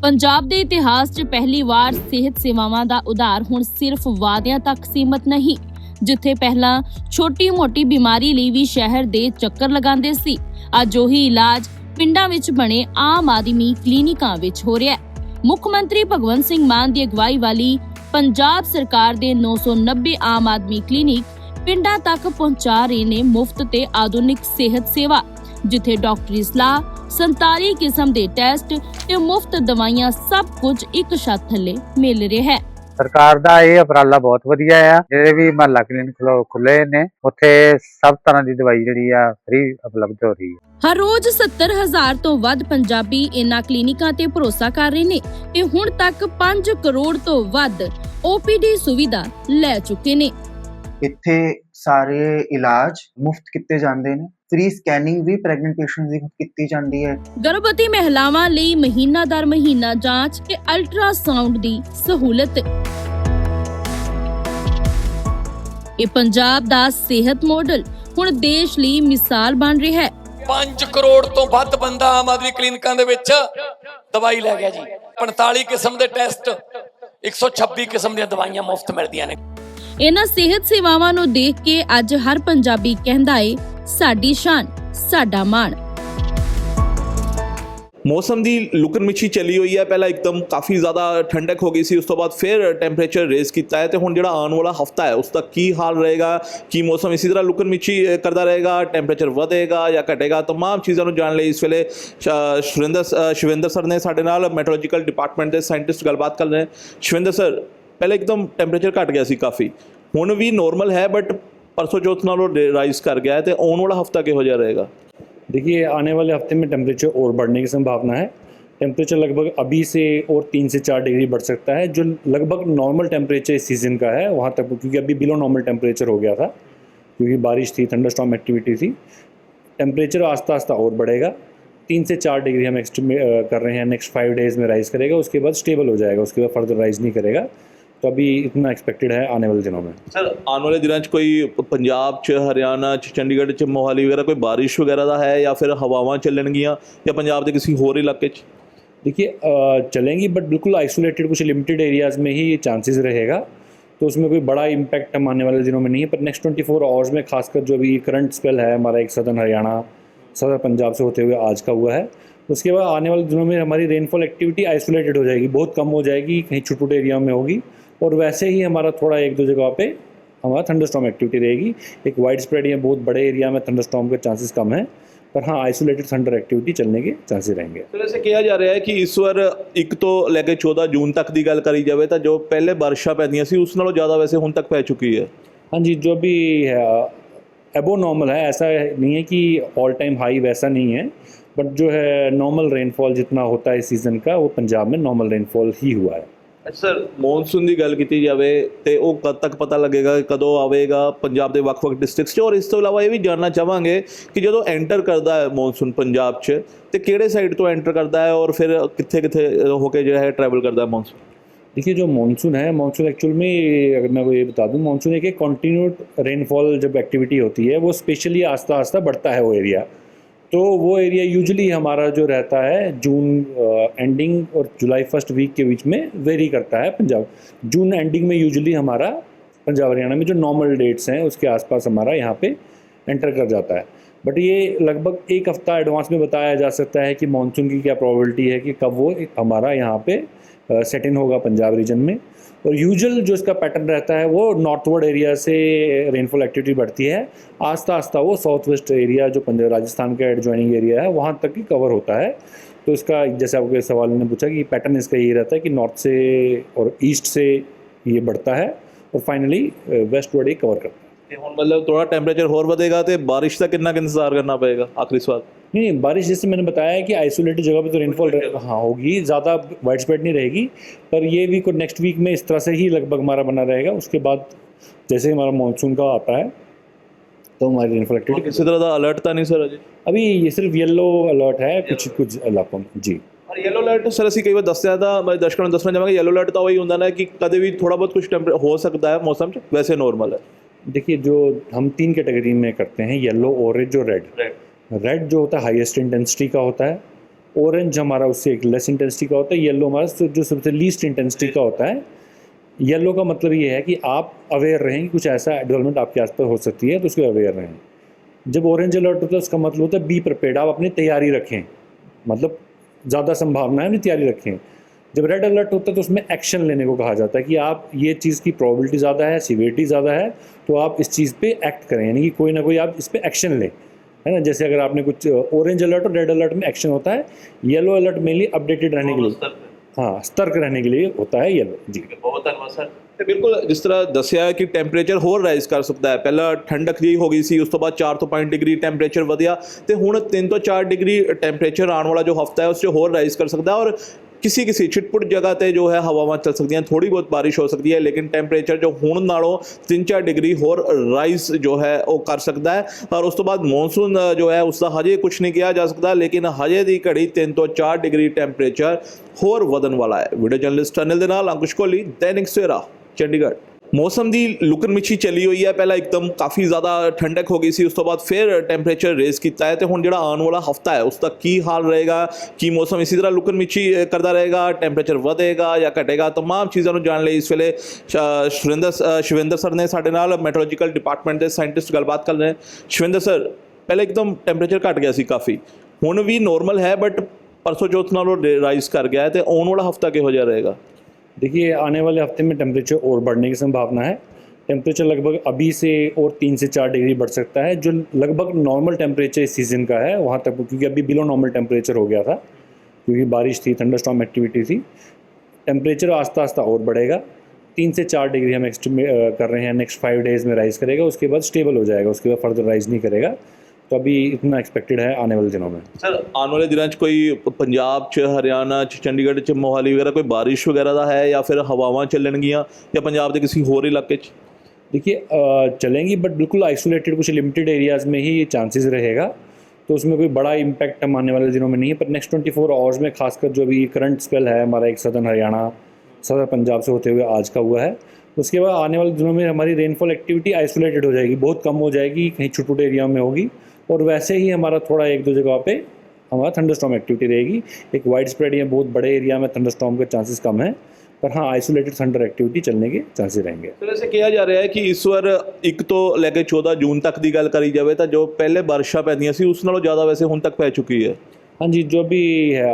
ਪੰਜਾਬ ਦੇ ਇਤਿਹਾਸ 'ਚ ਪਹਿਲੀ ਵਾਰ ਸਿਹਤ ਸੇਵਾਵਾਂ ਦਾ ਉਧਾਰ ਹੁਣ ਸਿਰਫ ਵਾਅਦਿਆਂ ਤੱਕ ਸੀਮਤ ਨਹੀਂ। ਜਿੱਥੇ ਪਹਿਲਾਂ ਛੋਟੀ-ਮੋਟੀ ਬਿਮਾਰੀ ਲਈ ਵੀ ਸ਼ਹਿਰ ਦੇ ਚੱਕਰ ਲਗਾਉਂਦੇ ਸੀ, ਅੱਜ ਉਹੀ ਇਲਾਜ ਪਿੰਡਾਂ ਵਿੱਚ ਬਣੇ ਆਮ ਆਦਮੀ ਕਲੀਨਿਕਾਂ ਵਿੱਚ ਹੋ ਰਿਹਾ ਹੈ। ਮੁੱਖ ਮੰਤਰੀ ਭਗਵੰਤ ਸਿੰਘ ਮਾਨ ਦੀ ਅਗਵਾਈ ਵਾਲੀ ਪੰਜਾਬ ਸਰਕਾਰ ਦੇ 990 ਆਮ ਆਦਮੀ ਕਲੀਨਿਕ ਪਿੰਡਾਂ ਤੱਕ ਪਹੁੰਚਾ ਰਹੇ ਨੇ ਮੁਫਤ ਤੇ ਆਧੁਨਿਕ ਸਿਹਤ ਸੇਵਾ, ਜਿੱਥੇ ਡਾਕਟਰੀ ਸਲਾਹ, 47 ਕਿਸਮ ਦੇ ਟੈਸਟ ਤੇ ਮੁਫਤ ਦਵਾਈਆਂ ਸਭ ਕੁਝ ਇੱਕ ਛੱਤ ਥੱਲੇ ਮਿਲ ਰਿਹਾ ਹੈ। ਸਰਕਾਰ ਦਾ ਇਹ ਉਪਰਾਲਾ ਬਹੁਤ ਵਧੀਆ ਆ। ਜਿਹੜੇ ਵੀ ਮਹੱਲਾ ਕਲੀਨਿਕ ਖੁੱਲੇ ਨੇ ਉੱਥੇ ਸਭ ਤਰ੍ਹਾਂ ਦੀ ਦਵਾਈ ਜਿਹੜੀ ਆ ਫ੍ਰੀ ਉਪਲਬਧ ਹੋ ਰਹੀ ਹੈ। ਹਰ ਰੋਜ਼ 70,000 ਤੋਂ ਵੱਧ ਪੰਜਾਬੀ ਇਨ੍ਹਾਂ ਕਲੀਨਿਕਾਂ ਤੇ ਭਰੋਸਾ ਕਰ ਰਹੇ ਨੇ ਤੇ ਹੁਣ ਤੱਕ 5 ਕਰੋੜ ਤੋਂ ਵੱਧ OPD ਸੁਵਿਧਾ ਲੈ ਚੁੱਕੇ ਨੇ। ਇੱਥੇ ਸਾਰੇ ਇਲਾਜ ਮੁਫਤ ਕੀਤੇ ਜਾਂਦੇ ਨੇ। ਫ੍ਰੀ ਸਕੈਨਿੰਗ ਵੀ ਪ੍ਰੈਗਨੈਂਟ ਪੇਸ਼ੈਂਟਸ ਦੀ ਕੀਤੀ ਜਾਂਦੀ ਹੈ। ਗਰਭਵਤੀ ਮਹਿਲਾਵਾਂ ਲਈ ਮਹੀਨਾ ਦਰ ਮਹੀਨਾ ਜਾਂਚ ਤੇ ਅਲਟਰਾਸਾਊਂਡ ਦੀ ਸਹੂਲਤ। ਇਹ ਪੰਜਾਬ ਦਾ ਸਿਹਤ ਮਾਡਲ ਹੁਣ ਦੇਸ਼ ਲਈ ਮਿਸਾਲ ਬਣ ਰਿਹਾ ਹੈ। 5 ਕਰੋੜ ਤੋਂ ਵੱਧ ਬੰਦਾ ਆਮ ਆਦਮੀ ਕਲੀਨਿਕਾਂ ਦੇ ਵਿੱਚ ਦਵਾਈ ਲੈ ਗਿਆ ਜੀ। 45 ਕਿਸਮ ਦੇ ਟੈਸਟ, 126 ਕਿਸਮ ਦੀਆਂ ਦਵਾਈਆਂ ਮੁਫਤ ਮਿਲਦੀਆਂ ਨੇ। ਇਹਨਾਂ ਸਿਹਤ ਸੇਵਾਵਾਂ ਨੂੰ ਦੇਖ ਕੇ ਅੱਜ ਹਰ ਪੰਜਾਬੀ ਕਹਿੰਦਾ ਏ, ਸਾਡੀ ਸ਼ਾਨ, ਸਾਡਾ ਮਾਣ। ਮੌਸਮ ਦੀ ਲੁਕਣ ਮਿੱਛੀ ਚੱਲੀ ਹੋਈ ਹੈ। ਪਹਿਲਾਂ ਇੱਕਦਮ ਕਾਫੀ ਜ਼ਿਆਦਾ ਠੰਡਕ ਹੋ ਗਈ ਸੀ, ਉਸ ਤੋਂ ਬਾਅਦ ਫਿਰ ਟੈਂਪਰੇਚਰ ਰੇਜ਼ ਕੀਤਾ ਹੈ ਤੇ ਹੁਣ ਜਿਹੜਾ ਆਉਣ ਵਾਲਾ ਹਫਤਾ ਹੈ ਉਸ ਦਾ ਕੀ ਹਾਲ ਰਹੇਗਾ, ਕੀ ਮੌਸਮ ਇਸੇ ਤਰ੍ਹਾਂ ਲੁਕਣ ਮਿੱਛੀ ਕਰਦਾ ਰਹੇਗਾ, ਟੈਂਪਰੇਚਰ ਵਧੇਗਾ ਜਾਂ ਘਟੇਗਾ, ਤਮਾਮ ਚੀਜ਼ਾਂ ਨੂੰ ਜਾਣ ਲਈ ਇਸ ਵੇਲੇ ਸ਼ਿਵਿੰਦਰ ਸਰ ਨੇ ਸਾਡੇ ਨਾਲ ਮੈਟਰੋਲੋਜੀਕਲ ਡਿਪਾਰਟਮੈਂਟ ਦੇ ਸਾਇੰਟਿਸਟ ਗੱਲਬਾਤ ਕਰ ਰਹੇ हैं। शिविंदर सर, पहले एकदम टेंपरेचर घट गया सी काफ़ी, हुण भी नॉर्मल है बट परसों चौथ नालों राइज कर गया है, तो आने वाला हफ्ता किहो जिहा रहेगा? देखिए, आने वाले हफ्ते में टेम्परेचर और बढ़ने की संभावना है। टेम्परेचर लगभग अभी से और 3 से 4 डिग्री बढ़ सकता है, जो लगभग नॉर्मल टेम्परेचर इस सीज़न का है वहाँ तक, क्योंकि अभी बिलो नॉर्मल टेम्परेचर हो गया था क्योंकि बारिश थी, थंडरस्टॉर्म एक्टिविटी थी। टेम्परेचर आस्ता आस्ता और बढ़ेगा। 3 से 4 डिग्री हम एस्टिमेट कर रहे हैं नेक्स्ट 5 डेज़ में राइज़ करेगा, उसके बाद स्टेबल हो जाएगा, उसके बाद फर्दर राइज़ नहीं करेगा। तो अभी इतना एक्सपेक्टेड है आने वाले दिनों में। सर, आने वाले दिनों कोई पंजाब च, हरियाणा च, चंडीगढ़ च, मोहाली वगैरह कोई बारिश वगैरह का है या फिर हवावां चलणगियां या पंजाब के किसी होर इलाके च? देखिए, चलेंगी बट बिल्कुल आइसोलेटेड कुछ लिमिटेड एरियाज़ में ही ये चांसेस रहेगा, तो उसमें कोई बड़ा इम्पैक्ट हम आने वाले दिनों में नहीं है। पर नेक्स्ट 24 आवर्स में खासकर जो अभी करंट स्पेल है हमारा, एक सदर्न हरियाणा, सदर पंजाब से होते हुए आज का हुआ है, उसके बाद आने वाले दिनों में हमारी रेनफॉल एक्टिविटी आइसोलेटेड हो जाएगी, बहुत कम हो जाएगी, कहीं छोटे एरिया में होगी, और वैसे ही हमारा थोड़ा 1-2 जगह पे हमारा थंडरस्टॉर्म एक्टिविटी रहेगी। एक वाइड स्प्रेड या बहुत बड़े एरिया में थंडरस्टॉर्म के चांसेस कम हैं, पर हाँ आइसोलेटेड थंडर एक्टिविटी चलने के चांसेस रहेंगे। तो ऐसे कहा जा रहा है कि इस बार 1 तो लैके 14 जून तक की गल करी जाए तो जो पहले बारिशां पैंदियां सी उस नालों ज़्यादा वैसे हुण तक पै चुकी है। हाँ जी, जो भी है एबो नॉर्मल है, ऐसा नहीं है कि ऑल टाइम हाई वैसा नहीं है, बट जो है नॉर्मल रेनफॉल जितना होता है इस सीज़न का वो पंजाब में नॉर्मल रेनफॉल ही हुआ है। सर, मॉनसून की गल की जाए तो वो कद तक पता लगेगा, कदों आएगा पंजाब के ਵੱਖ-ਵੱਖ डिस्ट्रिक्ट्स और इस तो इलावा ये भी जानना चाहांगे कि जो एंटर करता है मॉनसून पंजाब च तो किहड़े साइड तो एंटर करता है और फिर कित्थे-कित्थे होके जो है ट्रैवल करता है मॉनसून? देखिए, जो मानसून है, मानसून एक्चुअल में अगर मैं वो ये बता दूं, मानसून एक कंटिन्यूड रेनफॉल जब एक्टिविटी होती है वो स्पेशली आस्ता आस्ता बढ़ता है वो एरिया, तो वो एरिया यूजुअली हमारा जो रहता है जून एंडिंग और जुलाई फर्स्ट वीक के बीच में वेरी करता है। पंजाब जून एंडिंग में यूजुअली हमारा पंजाब हरियाणा में जो नॉर्मल डेट्स हैं उसके आसपास हमारा यहाँ पे एंटर कर जाता है, बट ये लगभग 1 हफ्ता एडवांस में बताया जा सकता है कि मानसून की क्या प्रोबेबिलिटी है कि कब वो हमारा यहाँ पे सेट इन होगा पंजाब रीजन में। और यूजुअल जो इसका पैटर्न रहता है वो नॉर्थवर्ड एरिया से रेनफॉल एक्टिविटी बढ़ती है, आस्ता आस्ता वो साउथ वेस्ट एरिया जो पंजाब राजस्थान का एडजॉइनिंग एरिया है वहाँ तक ही कवर होता है। तो इसका जैसे आपके सवाल ने पूछा कि पैटर्न इसका यही रहता है कि नॉर्थ से और ईस्ट से ये बढ़ता है और फाइनली वेस्टवर्ड ही कवर करता है। मतलब थोड़ा टेंपरेचर होर बढ़ेगा तो बारिश का कितना इंतजार करना पड़ेगा? आखिरी सवाल। नहीं, बारिश जैसे मैंने बताया कि आइसोलेटेड जगह पे तो रेनफॉल हाँ होगी, ज़्यादा वाइड स्प्रेड नहीं रहेगी, पर ये वीक और नेक्स्ट वीक में इस तरह से ही लगभग हमारा बना रहेगा। उसके बाद जैसे हमारा मानसून का आता है तो हमारी रेनफॉल एक्टिविटी किसी तरह का अलर्ट था नहीं सर अजय? अभी ये सिर्फ येलो अलर्ट है कुछ इलाकों में जी। और येलो अलर्ट सर असी कई बार दसया था, मैं दर्शकों को दसना चाहांगा, येलो अलर्ट तो वही होंदा ना कि कदे भी थोड़ा बहुत कुछ हो सकता है मौसम च, वैसे नॉर्मल है। देखिए, जो हम 3 कैटेगरी में करते हैं, येलो, ऑरेंज और रेड। रेड जो होता है हाईएस्ट इंटेंसिटी का होता है, ऑरेंज हमारा उससे एक लेस इंटेंसिटी का होता है, येलो हमारा जो सबसे लीस्ट इंटेंसिटी का होता है। येलो का मतलब ये है कि आप अवेयर रहें कि कुछ ऐसा डेवलपमेंट आपके आसपास हो सकती है, तो उसको अवेयर रहें। जब ऑरेंज अलर्ट होता है उसका मतलब होता है बी प्रिपेयर्ड, आप अपनी तैयारी रखें, मतलब ज़्यादा संभावना है अपनी तैयारी रखें। जब रेड अलर्ट होता है तो उसमें एक्शन लेने को कहा जाता है कि आप ये चीज़ की प्रोबेबिलिटी ज़्यादा है, सीवियरिटी ज़्यादा है, तो आप इस चीज़ पे एक्ट करें, यानी कि कोई ना कोई आप इस पे एक्शन लें, है ना। जैसे अगर आपने कुछ ऑरेंज अलर्ट और रेड अलर्ट में एक्शन होता है, येलो अलर्ट मेनली अपडेटेड रहने के लिए, हाँ सतर्क रहने के लिए होता है येलो। जी ਬਹੁਤ ਧੰਨਵਾਦ ਸਰ। ਤੇ ਬਿਲਕੁਲ ਜਿਸ ਤਰ੍ਹਾਂ ਦੱਸਿਆ ਕਿ ਟੈਂਪਰੇਚਰ ਹੋਰ ਰਾਈਜ਼ ਕਰ ਸਕਦਾ ਹੈ। ਪਹਿਲਾਂ ਠੰਡਕ ਜਿਹੀ ਹੋ ਗਈ ਸੀ, ਉਸ ਤੋਂ ਬਾਅਦ 4 ਤੋਂ 5 ਡਿਗਰੀ ਟੈਂਪਰੇਚਰ ਵਧਿਆ ਤੇ ਹੁਣ 3 ਤੋਂ 4 ਡਿਗਰੀ ਟੈਂਪਰੇਚਰ ਆਉਣ ਵਾਲਾ ਜੋ ਹਫਤਾ ਹੈ ਉਸ 'ਚ ਹੋਰ ਰਾਈਜ਼ ਕਰ ਸਕਦਾ है। और किसी छिटपुट जगह ਤੇ जो है हवावां चल सकती हैं, थोड़ी बहुत बारिश हो सकती है, लेकिन ਟੈਂਪਰੇਚਰ जो ਹੁਣ ਨਾਲੋਂ 3-4 ਡਿਗਰੀ ਹੋਰ ਰਾਈਜ਼ जो है ਉਹ ਕਰ ਸਕਦਾ ਹੈ। और ਉਸ ਤੋਂ ਬਾਅਦ ਮੌਨਸੂਨ जो है ਉਸ ਦਾ ਹਜੇ ਕੁਝ ਨਹੀਂ ਕਿਹਾ ਜਾ ਸਕਦਾ, ਲੇਕਿਨ ਹਜੇ ਦੀ ਘੜੀ 3 ਤੋਂ 4 ਡਿਗਰੀ ਟੈਂਪਰੇਚਰ ਹੋਰ ਵਧਣ ਵਾਲਾ ਹੈ। ਵੀਡੀਓ ਜਰਨਲਿਸਟ ਅਨਿਲ ਦੇ ਨਾਲ ਅੰਕੁਸ਼ ਕੋਹਲੀ, दैनिक सवेरा, ਚੰਡੀਗੜ੍ਹ। ਮੌਸਮ ਦੀ ਲੁਕਣ ਮਿੱਛੀ ਚੱਲੀ ਹੋਈ ਹੈ। ਪਹਿਲਾਂ ਇੱਕਦਮ ਕਾਫੀ ਜ਼ਿਆਦਾ ਠੰਡਕ ਹੋ ਗਈ ਸੀ, ਉਸ ਤੋਂ ਬਾਅਦ ਫਿਰ ਟੈਂਪਰੇਚਰ ਰੇਜ਼ ਕੀਤਾ ਹੈ ਤੇ ਹੁਣ ਜਿਹੜਾ ਆਉਣ ਵਾਲਾ ਹਫਤਾ ਹੈ ਉਸ ਦਾ ਕੀ ਹਾਲ ਰਹੇਗਾ, ਕੀ ਮੌਸਮ ਇਸੇ ਤਰ੍ਹਾਂ ਲੁਕਣ ਮਿੱਛੀ ਕਰਦਾ ਰਹੇਗਾ, ਟੈਂਪਰੇਚਰ ਵਧੇਗਾ ਜਾਂ ਘਟੇਗਾ, तमाम ਚੀਜ਼ਾਂ ਨੂੰ ਜਾਣ ਲਈ ਇਸ ਵੇਲੇ ਸ਼ਿਵਿੰਦਰ ਸਰ ਨੇ ਸਾਡੇ ਨਾਲ, ਮੈਟਰੋਲੋਜੀਕਲ ਡਿਪਾਰਟਮੈਂਟ ਦੇ ਸਾਇੰਟਿਸਟ ਗੱਲਬਾਤ ਕਰ ਰਹੇ ਨੇ। ਸ਼ਿਵਿੰਦਰ ਸਰ, ਪਹਿਲਾਂ ਇੱਕਦਮ ਟੈਂਪਰੇਚਰ ਘਟ ਗਿਆ ਸੀ ਕਾਫੀ, ਹੁਣ ਵੀ ਨੋਰਮਲ ਹੈ ਬਟ परसों चौथ नालों राइज कर गया है, तो आने वाला हफ्ता किहो जिहा रहेगा? देखिए, आने वाले हफ्ते में टेम्परेचर और बढ़ने की संभावना है। टेम्परेचर लगभग अभी से और 3 से 4 डिग्री बढ़ सकता है, जो लगभग नॉर्मल टेम्परेचर इस सीज़न का है वहाँ तक, क्योंकि अभी बिलो नॉर्मल टेम्परेचर हो गया था क्योंकि बारिश थी, थंडरस्टॉर्म एक्टिविटी थी। टेम्परेचर आस्ता आस्ता और बढ़ेगा, 3 से 4 डिग्री हम एस्टिमेट कर रहे हैं नेक्स्ट 5 डेज़ में राइज़ करेगा, उसके बाद स्टेबल हो जाएगा, उसके बाद फर्दर राइज़ नहीं करेगा। तो अभी इतना एक्सपेक्टेड है आने वाले दिनों में। सर, आने वाले दिनों कोई पंजाब च, हरियाणा च, चंडीगढ़ च, मोहाली वगैरह कोई बारिश वगैरह का है या फिर हवावां चलणगियां या पंजाब के किसी होर इलाके च? देखिए, चलेंगी बट बिल्कुल आइसोलेटेड कुछ लिमिटेड एरियाज़ में ही चांसेस रहेगा, तो उसमें कोई बड़ा इम्पैक्ट हम आने वाले दिनों में नहीं है। पर नेक्स्ट 24 आवर्स में खासकर जो अभी करंट स्पेल है हमारा, एक सदर्न हरियाणा, सदर पंजाब से होते हुए आज का हुआ है, उसके बाद आने वाले दिनों में हमारी रेनफॉल एक्टिविटी आइसोलेटेड हो जाएगी, बहुत कम हो जाएगी, कहीं छुट-पुट एरिया में होगी, और वैसे ही हमारा थोड़ा 1-2 जगह पे हमारा थंडरस्टॉर्म एक्टिविटी रहेगी। एक वाइड स्प्रेड या बहुत बड़े एरिया में थंडरस्टॉर्म के चांसेस कम हैं, पर हाँ आइसोलेटेड थंडर एक्टिविटी चलने के चांसेस रहेंगे। सर, ऐसे कहा जा रहा है कि इस बार 1 ਤੋਂ ਲੈ ਕੇ 14 जून तक की गल करी जाए तो जो पहले बारिशां पैंदियां सी उस नालों ज़्यादा वैसे हुण तक पै चुकी है। हाँ जी, जो भी है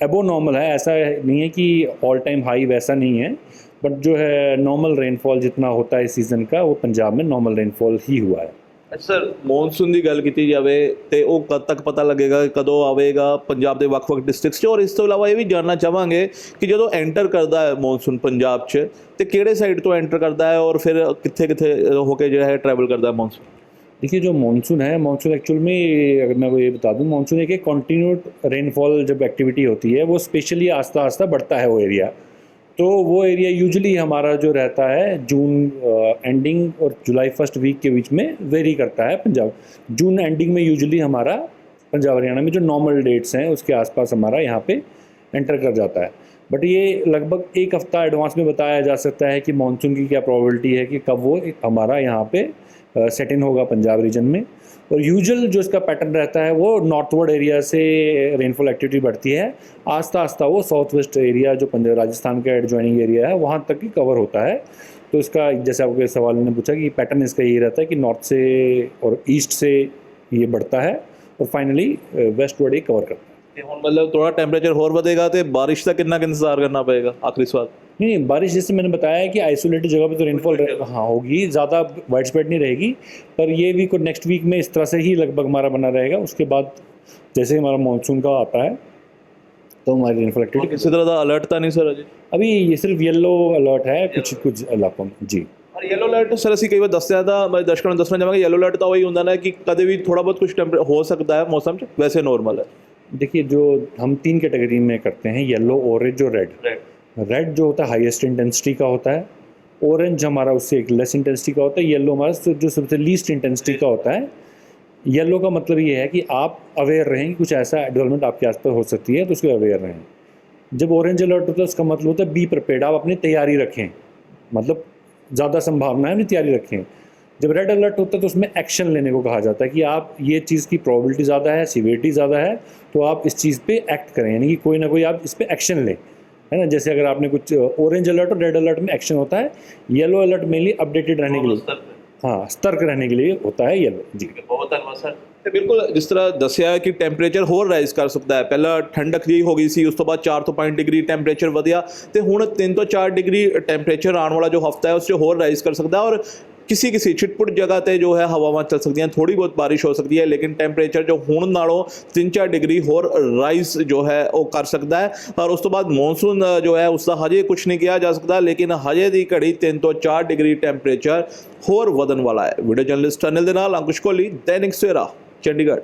एबो नॉर्मल है, ऐसा नहीं है कि ऑल टाइम हाई वैसा नहीं है, बट जो है नॉर्मल रेनफॉल जितना होता है इस सीज़न का वो पंजाब में नॉर्मल रेनफॉल ही हुआ है। सर, ਮੌਨਸੂਨ ਦੀ ਗੱਲ ਕੀਤੀ ਜਾਵੇ ਤੇ ਉਹ ਕਦ ਤੱਕ ਪਤਾ ਲੱਗੇਗਾ, ਕਦੋਂ ਆਵੇਗਾ ਪੰਜਾਬ ਦੇ ਵੱਖ-ਵੱਖ ਡਿਸਟ੍ਰਿਕਟਸ 'ਚ? ਔਰ ਇਸ ਤੋਂ ਇਲਾਵਾ ਇਹ ਵੀ ਜਾਣਨਾ ਚਾਹਾਂਗੇ ਕਿ ਜਦੋਂ ਐਂਟਰ ਕਰਦਾ ਹੈ ਮੌਨਸੂਨ ਪੰਜਾਬ 'ਚ ਤੇ ਕਿਹੜੇ ਸਾਈਡ ਤੋਂ ਐਂਟਰ ਕਰਦਾ ਹੈ ਔਰ ਫਿਰ ਕਿੱਥੇ-ਕਿੱਥੇ ਹੋ ਕੇ ਜਿਹੜਾ ਹੈ ट्रैवल करता है मॉनसून? देखिए, जो मानसून है, मानसून एक्चुअल में अगर मैं को ये बता दूं, मानसून एक कंटिन्यूड रेनफॉल जब एक्टिविटी होती है वो स्पेशली आस्ता आस्ता बढ़ता है वो एरिया, तो वो एरिया यूजुअली हमारा जो रहता है जून एंडिंग और जुलाई फर्स्ट वीक के बीच में वेरी करता है। पंजाब जून एंडिंग में यूजुअली हमारा पंजाब हरियाणा में जो नॉर्मल डेट्स हैं उसके आसपास हमारा यहाँ पे एंटर कर जाता है, बट ये लगभग 1 हफ्ता एडवांस में बताया जा सकता है कि मानसून की क्या प्रोबेबिलिटी है कि कब वो हमारा यहाँ पे सेट इन होगा पंजाब रीजन में। और यूजुअल जो इसका पैटर्न रहता है वो नॉर्थवर्ड एरिया से रेनफॉल एक्टिविटी बढ़ती है, आस्ता आस्ता वो साउथ वेस्ट एरिया जो पंजाब राजस्थान का एडजॉइनिंग एरिया है वहाँ तक ही कवर होता है। तो इसका जैसे आपके सवाल ने पूछा कि पैटर्न इसका यही रहता है कि नॉर्थ से और ईस्ट से ये बढ़ता है और फाइनली वेस्टवर्ड ही कवर करता है। ਹੁਣ मतलब थोड़ा टेम्परेचर और बढ़ेगा तो बारिश का कितना इंतजार करना पड़ेगा? आखिरी सवाल। नहीं, बारिश जैसे मैंने बताया कि आइसोलेटेड जगह पे तो रेनफॉल हाँ होगी, ज़्यादा वाइड स्प्रेड नहीं रहेगी, पर ये वीक और नेक्स्ट वीक में इस तरह से ही लगभग हमारा बना रहेगा। उसके बाद जैसे हमारा मानसून का आता है तो हमारी रेनफॉल एक्टिविटी किसी तरह का अलर्ट था नहीं सर अजय? अभी ये सिर्फ येलो अलर्ट है कुछ इलाकों में जी। और येलो अलर्ट सर ਅਸੀਂ ਕਈ ਵਾਰ ਦੱਸਿਆ ਤਾਂ ਮੈਂ ਦਰਸ਼ਕਾਂ ਨੂੰ ਦੱਸਣਾ ਚਾਹਾਂਗਾ, येलो अलर्ट ਤਾਂ ਉਹੀ ਹੁੰਦਾ ਨਾ कि कभी भी थोड़ा बहुत कुछ हो सकता है मौसम च, वैसे नॉर्मल है। देखिए, जो हम 3 कैटेगरी में करते हैं, येलो, ऑरेंज और रेड। रेड जो होता है हाईएस्ट इंटेंसिटी का होता है, ऑरेंज हमारा उससे एक लेस इंटेंसिटी का होता है, येलो हमारा जो सबसे लीस्ट इंटेंसिटी का होता है। येलो का मतलब ये है कि आप अवेयर रहें कि कुछ ऐसा डेवलपमेंट आपके आसपास हो सकती है, तो उसको अवेयर रहें। जब ऑरेंज अलर्ट होता है उसका मतलब होता है बी प्रिपेयर्ड, आप अपनी तैयारी रखें, मतलब ज़्यादा संभावना है अपनी तैयारी रखें। जब रेड अलर्ट होता है तो उसमें एक्शन लेने को कहा जाता है कि आप ये चीज़ की प्रोबेबिलिटी ज़्यादा है, सीवियरिटी ज़्यादा है, तो आप इस चीज़ पे एक्ट करें, यानी कि कोई ना कोई आप इस पे एक्शन लें, है ना। जैसे अगर आपने कुछ ऑरेंज अलर्ट और रेड अलर्ट में एक्शन होता है, येलो अलर्ट मेनली अपडेटेड रहने के लिए, हाँ, सतर्क रहने के लिए होता है येलो। जी ਬਹੁਤ ਧੰਨਵਾਦ ਸਰ। ਤੇ ਬਿਲਕੁਲ ਜਿਸ ਤਰ੍ਹਾਂ ਦੱਸਿਆ ਕਿ ਟੈਂਪਰੇਚਰ ਹੋਰ ਰਾਈਜ਼ ਕਰ ਸਕਦਾ ਹੈ। ਪਹਿਲਾਂ ਠੰਡਕ ਜਿਹੀ ਹੋ ਗਈ ਸੀ, ਉਸ ਤੋਂ ਬਾਅਦ 4 ਤੋਂ 5 ਡਿਗਰੀ ਟੈਂਪਰੇਚਰ ਵਧਿਆ ਤੇ ਹੁਣ 3 ਤੋਂ 4 ਡਿਗਰੀ ਟੈਂਪਰੇਚਰ ਆਉਣ ਵਾਲਾ ਜੋ ਹਫਤਾ ਹੈ ਉਸ 'ਚ ਹੋਰ ਰਾਈਜ਼ ਕਰ ਸਕਦਾ ਹੈ। और किसी छिटपुट जगह पे जो है हवावां चल सकती हैं, थोड़ी बहुत बारिश हो सकती है, लेकिन टैंपरेचर जो हुण नालों 3-4 डिग्री होर राइज जो है वो कर सकता है। और उस तो बाद मॉनसून जो है उसका हजे कुछ नहीं किया जा सकता, लेकिन हजे की घड़ी 3 ਤੋਂ 4 डिग्री टैंपरेचर होर वधन वाला है। वीडियो जर्नलिस्ट अनिल दे नाल अंकुश कोहली, दैनिक सवेरा, चंडीगढ़।